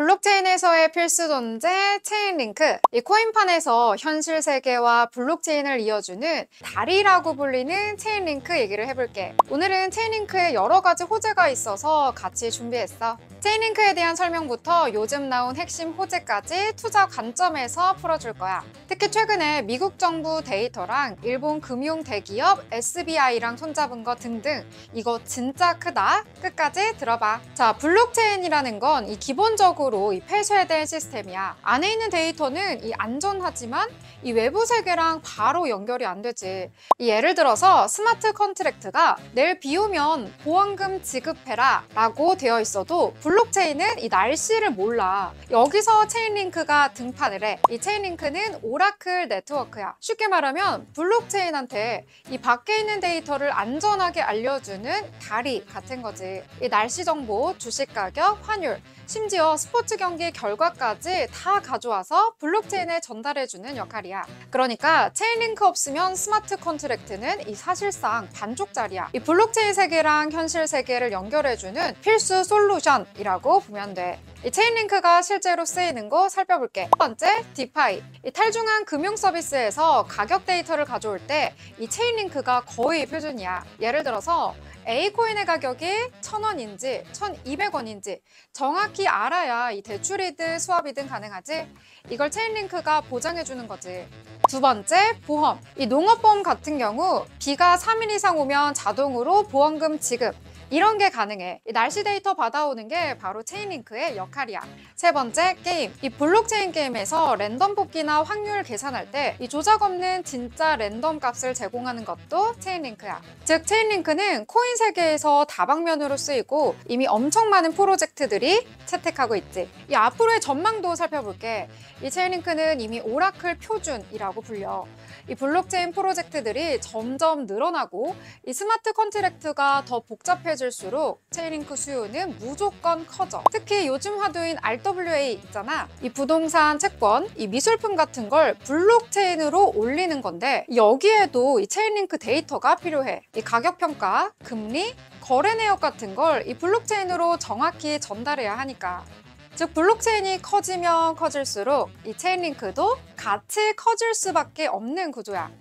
블록체인에서의 필수 존재 체인링크. 이 코인판에서 현실 세계와 블록체인을 이어주는 다리라고 불리는 체인링크 얘기를 해볼게. 오늘은 체인링크에 여러 가지 호재가 있어서 같이 준비했어. 체인링크에 대한 설명부터 요즘 나온 핵심 호재까지 투자 관점에서 풀어줄 거야. 특히 최근에 미국 정부 데이터랑 일본 금융 대기업 SBI랑 손잡은 거 등등, 이거 진짜 크다. 끝까지 들어봐. 자, 블록체인이라는 건 이 기본적으로 이 폐쇄된 시스템이야. 안에 있는 데이터는 이 안전하지만 이 외부 세계랑 바로 연결이 안 되지. 이 예를 들어서 스마트 컨트랙트가 내일 비 오면 보험금 지급해라 라고 되어 있어도 블록체인은 이 날씨를 몰라. 여기서 체인링크가 등판을 해. 이 체인링크는 오라클 네트워크야. 쉽게 말하면 블록체인한테 이 밖에 있는 데이터를 안전하게 알려주는 다리 같은 거지. 이 날씨 정보, 주식 가격, 환율, 심지어 스포츠 경기 결과까지 다 가져와서 블록체인에 전달해주는 역할이야. 그러니까 체인링크 없으면 스마트 컨트랙트는 이 사실상 반쪽짜리야. 이 블록체인 세계랑 현실 세계를 연결해주는 필수 솔루션이라고 보면 돼. 이 체인링크가 실제로 쓰이는 거 살펴볼게. 첫 번째, 디파이. 이 탈중앙 금융 서비스에서 가격 데이터를 가져올 때 이 체인링크가 거의 표준이야. 예를 들어서 A코인의 가격이 1,000원인지 1,200원인지 정확히 알아야 이 대출이든 수합이든 가능하지. 이걸 체인링크가 보장해주는 거지. 두 번째, 보험. 이 농업보험 같은 경우 비가 3일 이상 오면 자동으로 보험금 지급. 이런 게 가능해. 이 날씨 데이터 받아오는 게 바로 체인링크의 역할이야. 세 번째, 게임. 이 블록체인 게임에서 랜덤 뽑기나 확률 계산할 때 이 조작 없는 진짜 랜덤 값을 제공하는 것도 체인링크야. 즉, 체인링크는 코인 세계에서 다방면으로 쓰이고 이미 엄청 많은 프로젝트들이 채택하고 있지. 이 앞으로의 전망도 살펴볼게. 이 체인링크는 이미 오라클 표준이라고 불려. 이 블록체인 프로젝트들이 점점 늘어나고 이 스마트 컨트랙트가 더 복잡해질수록 체인링크 수요는 무조건 커져. 특히 요즘 화두인 RWA 있잖아. 이 부동산, 채권, 이 미술품 같은 걸 블록체인으로 올리는 건데 여기에도 이 체인링크 데이터가 필요해. 이 가격 평가, 금리, 거래 내역 같은 걸 이 블록체인으로 정확히 전달해야 하니까. 즉, 블록체인이 커지면 커질수록 이 체인링크도 같이 커질 수밖에 없는 구조야.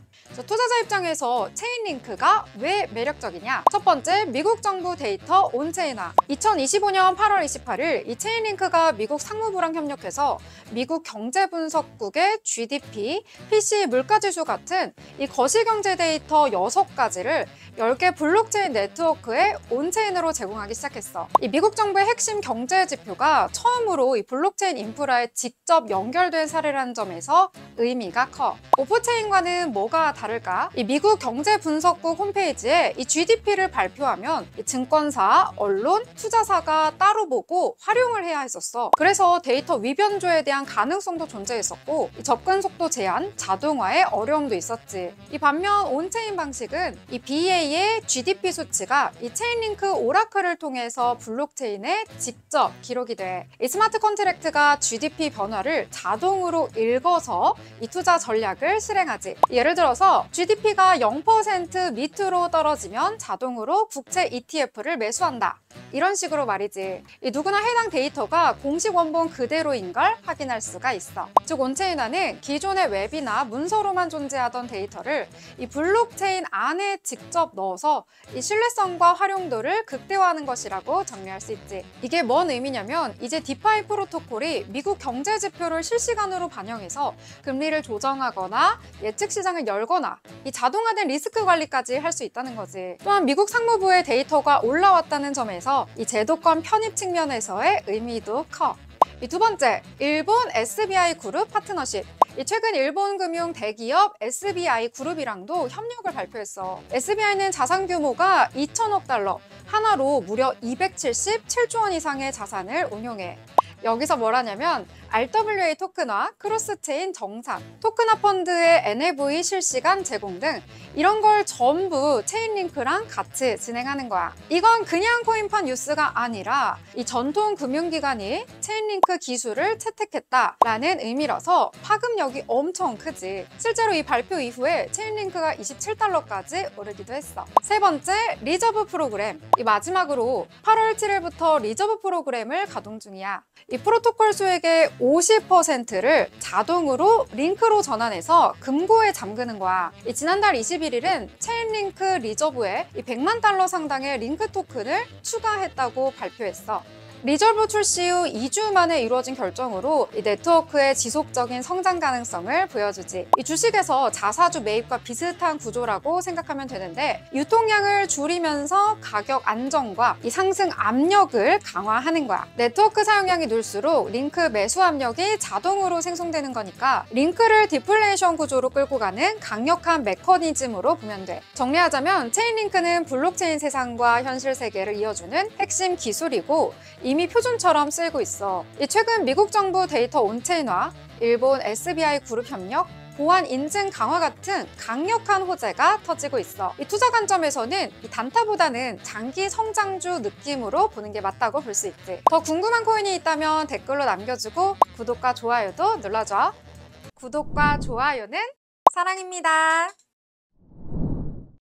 투자자 입장에서 체인링크가 왜 매력적이냐? 첫 번째, 미국 정부 데이터 온체인화. 2025년 8월 28일 이 체인링크가 미국 상무부랑 협력해서 미국 경제분석국의 GDP, PC 물가지수 같은 이 거시경제 데이터 6가지를 10개 블록체인 네트워크에 온체인으로 제공하기 시작했어. 이 미국 정부의 핵심 경제 지표가 처음으로 이 블록체인 인프라에 직접 연결된 사례라는 점에서 의미가 커. 오프체인과는 뭐가 다를까? 이 미국 경제분석국 홈페이지에 이 GDP를 발표하면 이 증권사, 언론, 투자사가 따로 보고 활용을 해야 했었어. 그래서 데이터 위변조에 대한 가능성도 존재했었고 이 접근 속도 제한, 자동화에 어려움도 있었지. 이 반면 온체인 방식은 이 BA의 GDP 수치가 이 체인링크 오라클을 통해서 블록체인에 직접 기록이 돼. 이 스마트 컨트랙트가 GDP 변화를 자동으로 읽어서 이 투자 전략을 실행하지. 예를 들어서 GDP가 0% 밑으로 떨어지면 자동으로 국채 ETF를 매수한다. 이런 식으로 말이지. 누구나 해당 데이터가 공식 원본 그대로인 걸 확인할 수가 있어. 즉, 온체인화는 기존의 웹이나 문서로만 존재하던 데이터를 이 블록체인 안에 직접 넣어서 이 신뢰성과 활용도를 극대화하는 것이라고 정리할 수 있지. 이게 뭔 의미냐면 이제 디파이 프로토콜이 미국 경제 지표를 실시간으로 반영해서 금리를 조정하거나 예측 시장을 열거나 이 자동화된 리스크 관리까지 할 수 있다는 거지. 또한 미국 상무부의 데이터가 올라왔다는 점에서 이 제도권 편입 측면에서의 의미도 커. 두 번째, 일본 SBI 그룹 파트너십. 최근 일본 금융 대기업 SBI 그룹이랑도 협력을 발표했어. SBI는 자산 규모가 2천억 달러, 하나로 무려 277조 원 이상의 자산을 운용해. 여기서 뭘 하냐면 RWA 토큰화, 크로스체인 정산, 토큰화 펀드의 NAV 실시간 제공 등 이런 걸 전부 체인링크랑 같이 진행하는 거야. 이건 그냥 코인판 뉴스가 아니라 이 전통 금융기관이 체인링크 기술을 채택했다라는 의미라서 파급력이 엄청 크지. 실제로 이 발표 이후에 체인링크가 27달러까지 오르기도 했어. 세 번째, 리저브 프로그램. 이 마지막으로 8월 7일부터 리저브 프로그램을 가동 중이야. 이 프로토콜 수익의 50%를 자동으로 링크로 전환해서 금고에 잠그는 거야. 이 지난달 21일은 체인링크 리저브에 이 100만 달러 상당의 링크 토큰을 추가했다고 발표했어. 리저브 출시 후 2주 만에 이루어진 결정으로 이 네트워크의 지속적인 성장 가능성을 보여주지. 이 주식에서 자사주 매입과 비슷한 구조라고 생각하면 되는데 유통량을 줄이면서 가격 안정과 이 상승 압력을 강화하는 거야. 네트워크 사용량이 늘수록 링크 매수 압력이 자동으로 생성되는 거니까 링크를 디플레이션 구조로 끌고 가는 강력한 메커니즘으로 보면 돼. 정리하자면 체인링크는 블록체인 세상과 현실 세계를 이어주는 핵심 기술이고 이미 표준처럼 쓰이고 있어. 최근 미국 정부 데이터 온체인화, 일본 SBI 그룹 협력, 보안 인증 강화 같은 강력한 호재가 터지고 있어. 이 투자 관점에서는 이 단타보다는 장기 성장주 느낌으로 보는 게 맞다고 볼 수 있지. 더 궁금한 코인이 있다면 댓글로 남겨주고 구독과 좋아요도 눌러줘. 구독과 좋아요는 사랑입니다.